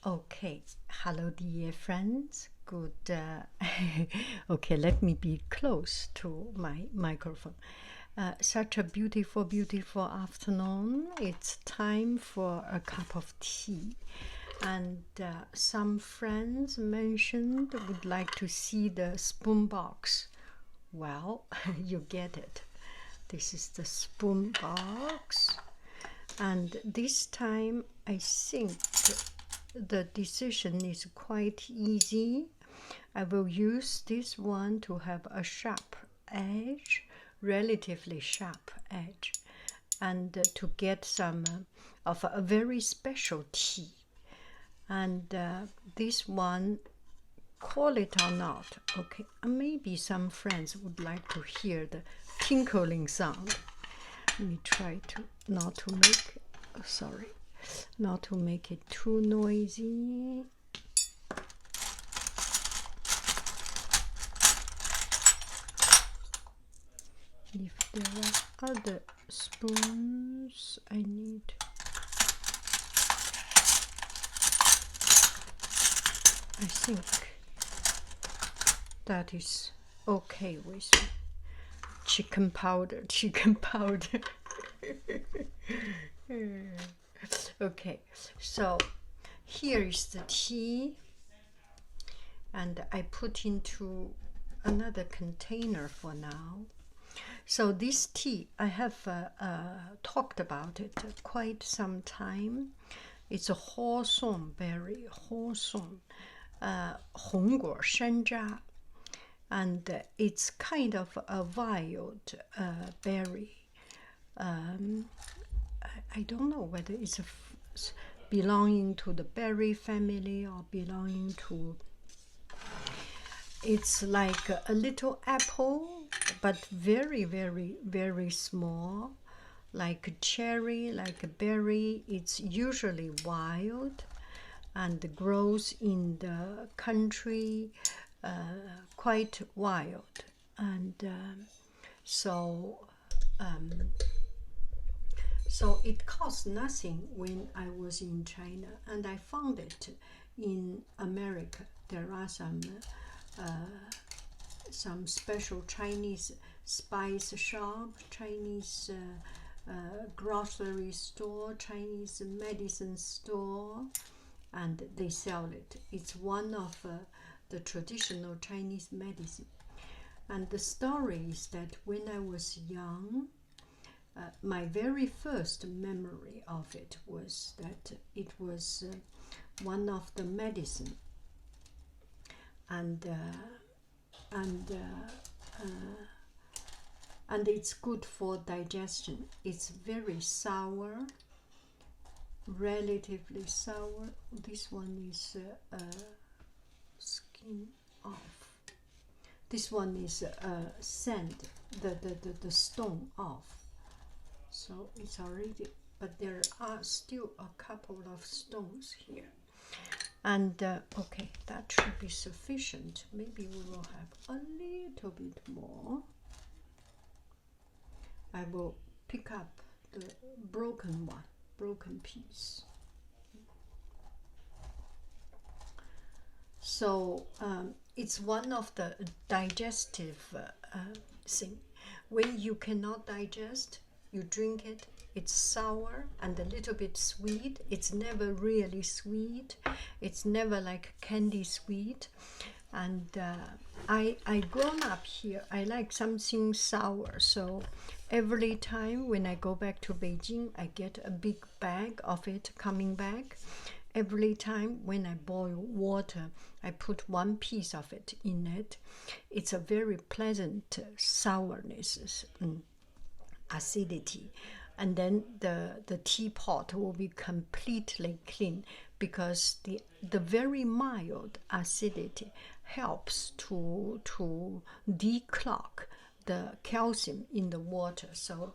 Okay, hello dear friends. Good. Okay, let me be close to my microphone. Such a beautiful, beautiful afternoon. It's time for a cup of tea. And some friends mentioned would like to see the spoon box. Well, you get it. This is the spoon box. And this time, I think the decision is quite easy. I will use this one to have a sharp edge, relatively sharp edge, and to get some of a very special tea. And this one, call it or not, okay, maybe some friends would like to hear the tinkling sound. Let me try to not to make, sorry, not to make it too noisy. If there are other spoons, I need. I think that is okay with me. Chicken powder, chicken powder. Okay, so here is the tea, and I put into another container for now. So this tea, I have talked about it quite some time. It's a Hawthorn berry, Hawthorn, 红果山楂, and it's kind of a wild berry. I don't know whether it's belonging to the berry family or belonging to. It's like a little apple, but very, very, very small, like a cherry, like a berry. It's usually wild and grows in the country, quite wild. And so it cost nothing when I was in China, and I found it in America. There are some special Chinese spice shop, Chinese grocery store, Chinese medicine store, and they sell it. It's one of the traditional Chinese medicine. And the story is that when I was young, my very first memory of it was that it was one of the medicine, and it's good for digestion. It's very sour, relatively sour. This one is skin off. This one is sand, the stone off. So it's already, but there are still a couple of stones here. And okay, that should be sufficient. Maybe we will have a little bit more. I will pick up the broken one, broken piece. So it's one of the digestive thing. When you cannot digest, you drink it. It's sour and a little bit sweet. It's never really sweet. It's never like candy sweet. And I grown up here. I like something sour. So every time when I go back to Beijing, I get a big bag of it coming back. Every time when I boil water, I put one piece of it in it. It's a very pleasant sourness, acidity. And then the teapot will be completely clean because the very mild acidity helps to declog the calcium in the water. So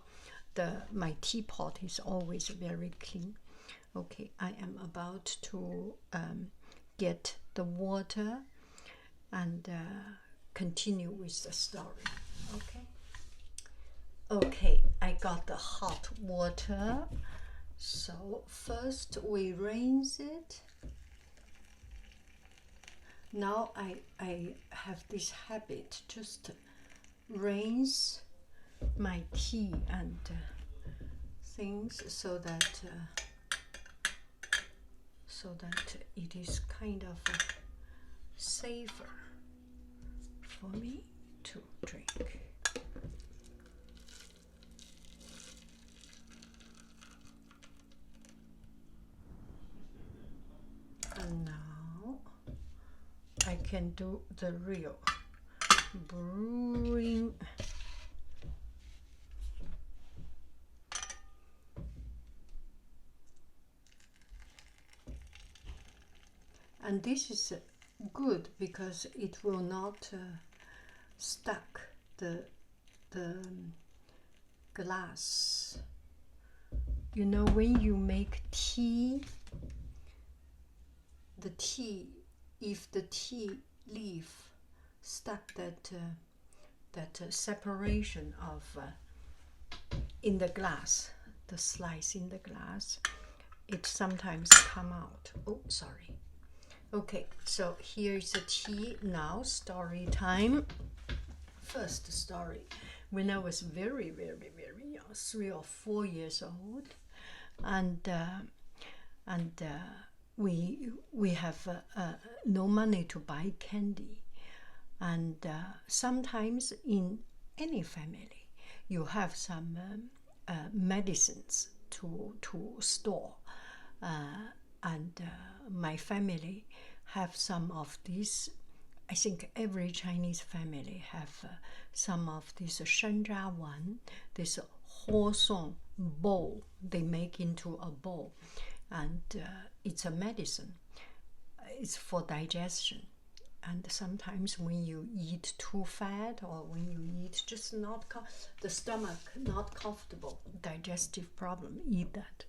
my teapot is always very clean. Okay, I am about to get the water and continue with the story. Okay, I got the hot water. So first we rinse it Now I have this habit, just rinse my tea and things so that it is kind of safer for me to drink. And now I can do the real brewing. And this is good because it will not stuck the glass. You know, when you make tea, the tea, if the tea leaf stuck that separation of in the glass, the slice in the glass, it sometimes come out. Oh, sorry. Okay, so here's the tea now. Story time. First story. When I was very, very, very young, 3 or 4 years old, and we have no money to buy candy, and sometimes in any family you have some medicines to store, and my family have some of these. I think every Chinese family have some of this Shenjia this Hawthorn bowl they make into a bowl, and it's a medicine. It's for digestion. And sometimes when you eat too fat, or when you eat just not the stomach not comfortable, digestive problem, eat that.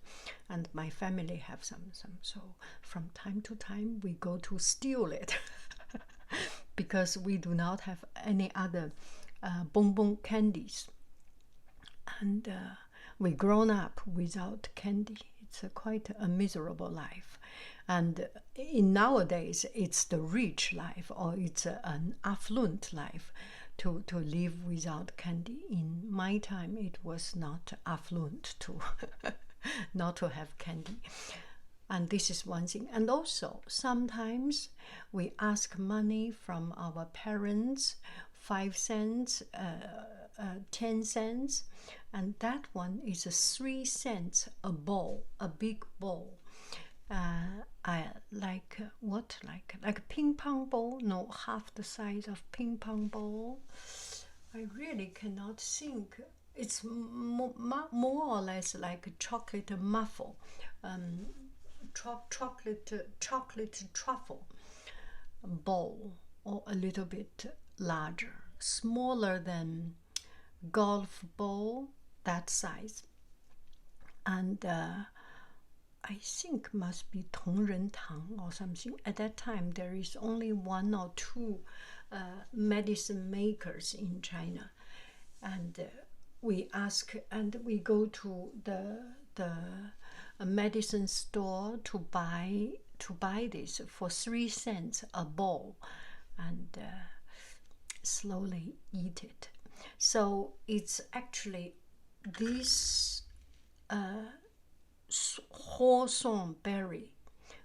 And my family have some. So from time to time we go to steal it because we do not have any other bonbon candies. And we grown up without candy. It's quite a miserable life. And in nowadays, it's the rich life, or it's an affluent life to live without candy. In my time, it was not affluent to not to have candy. And this is one thing. And also, sometimes we ask money from our parents, 5 cents, 10 cents, and that one is a 3 cents a bowl, a big bowl. I like like a ping pong ball, no, half the size of ping pong ball. I really cannot think. It's more or less like a chocolate muffle, chocolate truffle bowl, or a little bit larger, smaller than golf ball, that size. And I think must be Tongren-tang or something. At that time, there is only 1 or 2 medicine makers in China, and we ask, and we go to the medicine store to buy this for 3 cents a bowl, and slowly eat it. So it's actually this Hawthorn berry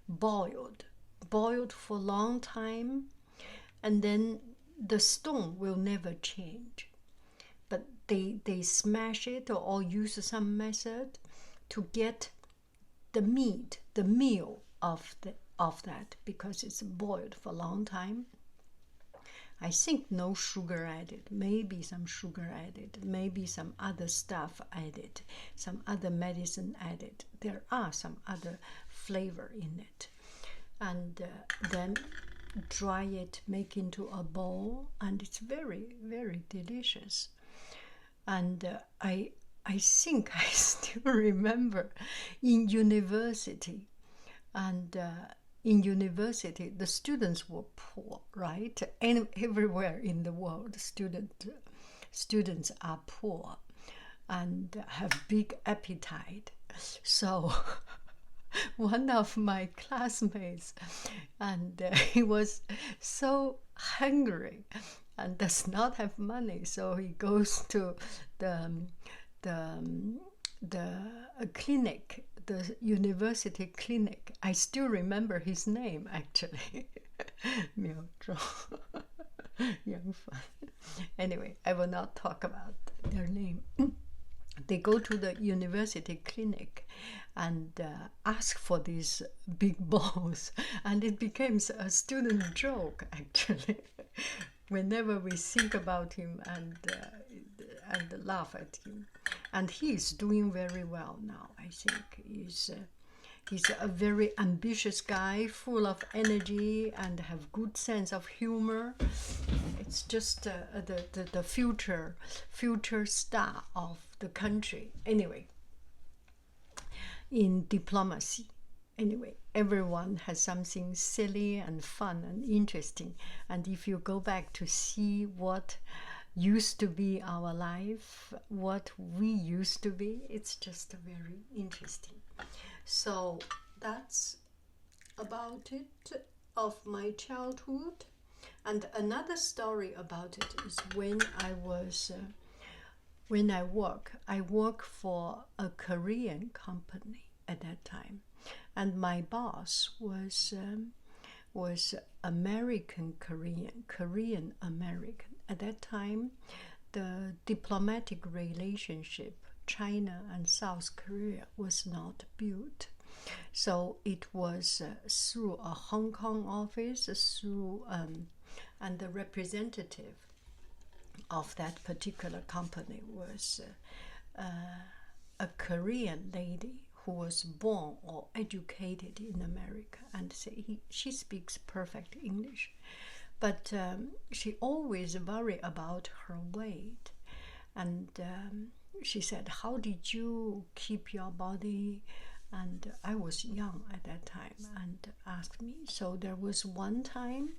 boiled for a long time, and then the stone will never change, but they smash it or use some method to get the meal of that, because it's boiled for a long time. I think no sugar added, maybe some sugar added, maybe some other stuff added, some other medicine added. There are some other flavor in it. And then dry it, make into a bowl, and it's very, very delicious. And I think I still remember in university, and in university, the students were poor, right? And everywhere in the world, students are poor and have big appetite. So one of my classmates, and he was so hungry and does not have money, so he goes to the the the clinic, the university clinic. I still remember his name actually. 苗州 Young Fan. Anyway, I will not talk about their name. They go to the university clinic and ask for these big balls, and it becomes a student joke actually. Whenever we think about him and laugh at him, and he is doing very well now. I think he's a very ambitious guy, full of energy and have good sense of humor. It's just the future star of the country. Anyway, in diplomacy. Anyway, everyone has something silly and fun and interesting. And if you go back to see what used to be our life, what we used to be, it's just very interesting. So that's about it of my childhood. And another story about it is when I work for a Korean company at that time, and my boss was American Korean American. At that time, the diplomatic relationship China and South Korea was not built. So it was through a Hong Kong office, and the representative of that particular company was a Korean lady who was born or educated in America, and she speaks perfect English. But she always worried about her weight, and she said, "How did you keep your body?" And I was young at that time, and asked me. So there was one time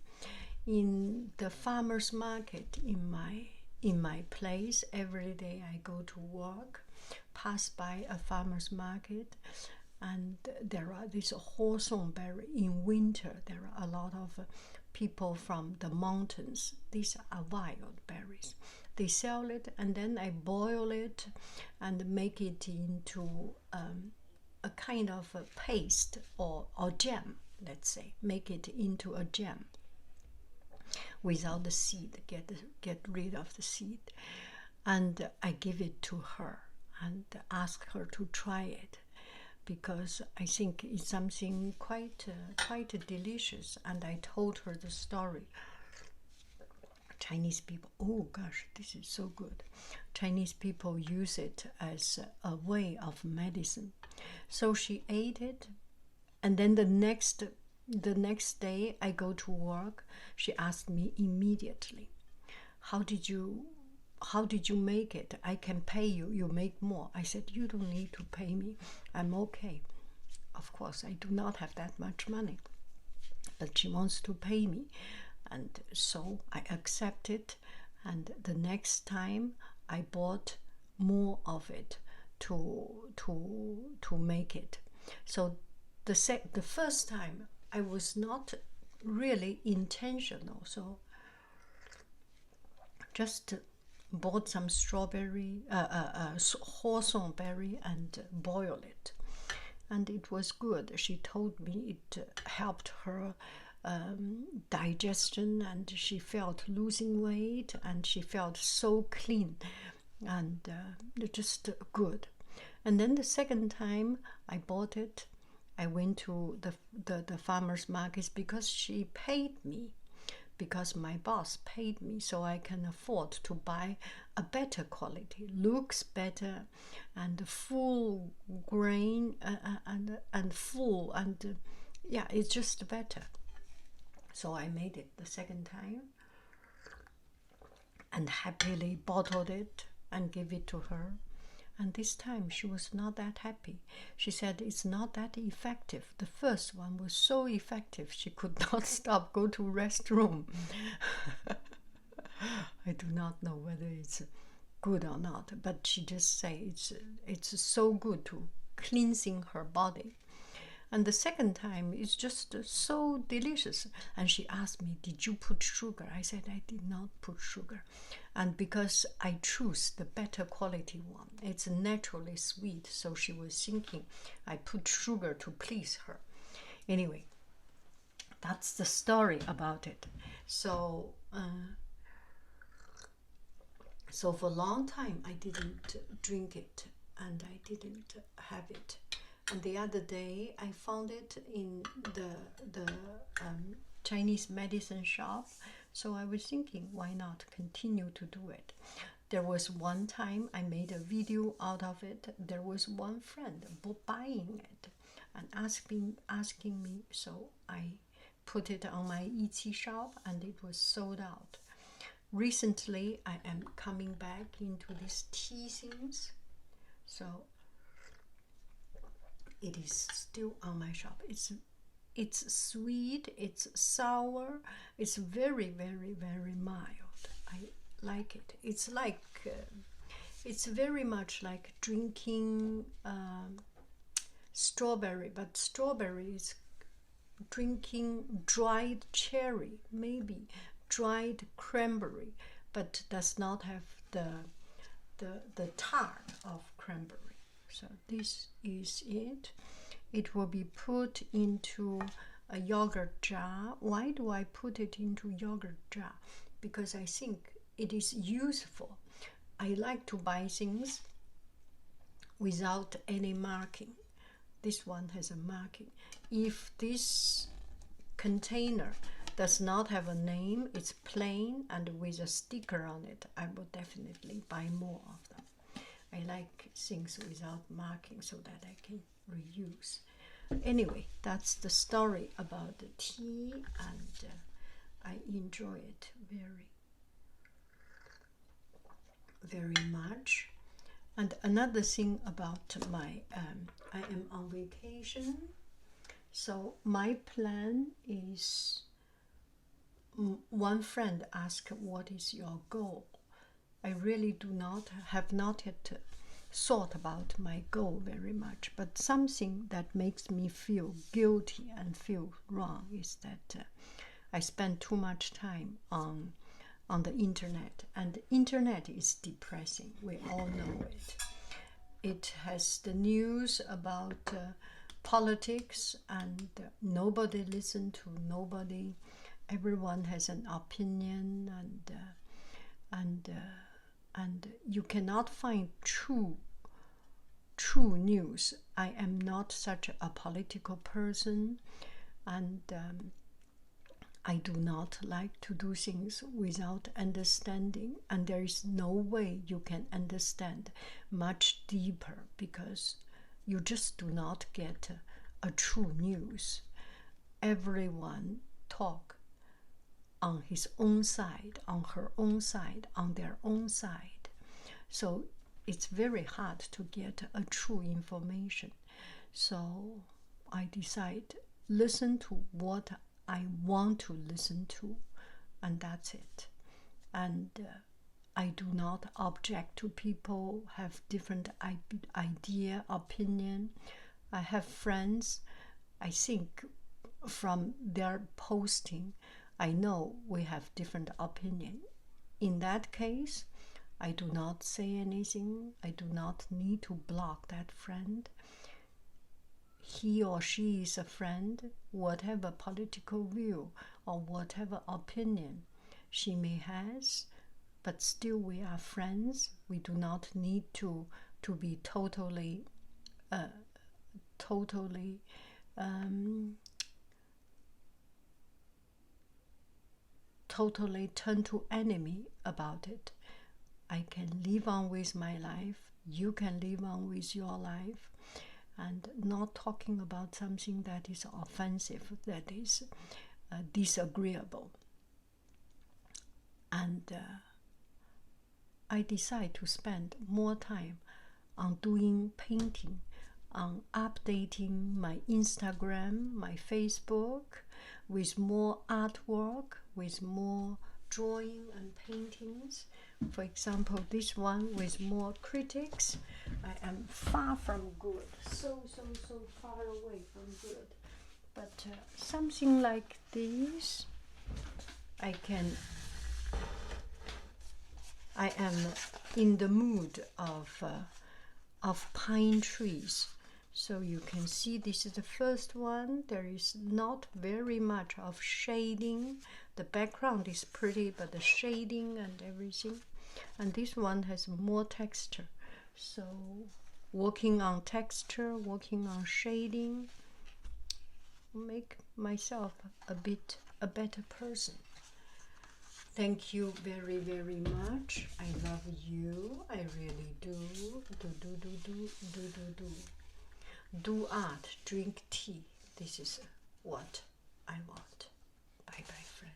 in the farmer's market in my place. Every day I go to work, pass by a farmer's market, and there are these Hawthorn berry. In winter, there are a lot of people from the mountains. These are wild berries. They sell it, and then I boil it and make it into a kind of a paste or jam, let's say. Make it into a jam without the seed, get rid of the seed. And I give it to her and ask her to try it, because I think it's something quite delicious. And I told her the story. Chinese people, oh gosh, this is so good. Chinese people use it as a way of medicine. So she ate it, and then the next day I go to work. She asked me immediately, how did you make it? I can pay you, you make more. I said, you don't need to pay me, I'm okay. Of course, I do not have that much money, but she wants to pay me. And so I accepted, and the next time I bought more of it to make it. So the first time I was not really intentional, so just bought some strawberry, Hawthorn berry, and boil it, and it was good. She told me it helped her digestion, and she felt losing weight, and she felt so clean, and just good. And then the second time I bought it, I went to the farmer's markets because she paid me, because my boss paid me, so I can afford to buy a better quality, looks better, and full grain, and full, and yeah, it's just better. So I made it the second time and happily bottled it and gave it to her. And this time she was not that happy. She said it's not that effective. The first one was so effective she could not stop, go to restroom. I do not know whether it's good or not, but she just say it's so good to cleansing her body. And the second time, it's just so delicious. And she asked me, did you put sugar? I said, I did not put sugar. And because I choose the better quality one, it's naturally sweet. So she was thinking I put sugar to please her. Anyway, that's the story about it. So, so for a long time, I didn't drink it and I didn't have it. And the other day, I found it in the Chinese medicine shop. So I was thinking, why not continue to do it? There was one time I made a video out of it. There was one friend buying it and asking me. So I put it on my Etsy shop and it was sold out. Recently, I am coming back into these tea things. So it is still on my shop. It's sweet, it's sour, it's very, very, very mild. I like it. It's like it's very much like drinking strawberry, but strawberry is drinking dried cherry, maybe dried cranberry, but does not have the tart of cranberry. So this is it. It will be put into a yogurt jar. Why do I put it into yogurt jar? Because I think it is useful. I like to buy things without any marking. This one has a marking. If this container does not have a name, it's plain and with a sticker on it, I will definitely buy more of them. I like things without marking so that I can reuse. Anyway, that's the story about the tea, and I enjoy it very, very much. And another thing about my, I am on vacation, so my plan is, one friend asked, what is your goal? I really have not yet thought about my goal very much, but something that makes me feel guilty and feel wrong is that I spend too much time on the internet, and the internet is depressing. We all know it. It has the news about politics, and nobody listens to nobody. Everyone has an opinion, and you cannot find true news. I am not such a political person, and I do not like to do things without understanding, and there is no way you can understand much deeper because you just do not get a true news. Everyone talk on his own side, on her own side, on their own side. So it's very hard to get a true information. So I decide, listen to what I want to listen to, and that's it. And I do not object to people have different idea, opinion. I have friends, I think from their posting, I know we have different opinion. In that case, I do not say anything. I do not need to block that friend. He or she is a friend, whatever political view or whatever opinion she may has, but still we are friends. We do not need to be totally turn to enemy about it. I can live on with my life, you can live on with your life, and not talking about something that is offensive, that is disagreeable. And I decide to spend more time on doing painting, on updating my Instagram, my Facebook, with more artwork, with more drawing and paintings, For example, this one with more critics, I am far from good, so far away from good. But something like this, I am in the mood of pine trees. So you can see this is the first one. There is not very much of shading. The background is pretty, but the shading and everything. And this one has more texture. So working on texture, working on shading, make myself a better person. Thank you very, very much. I love you. I really do. Do art, drink tea. This is what I want. Bye bye, friends.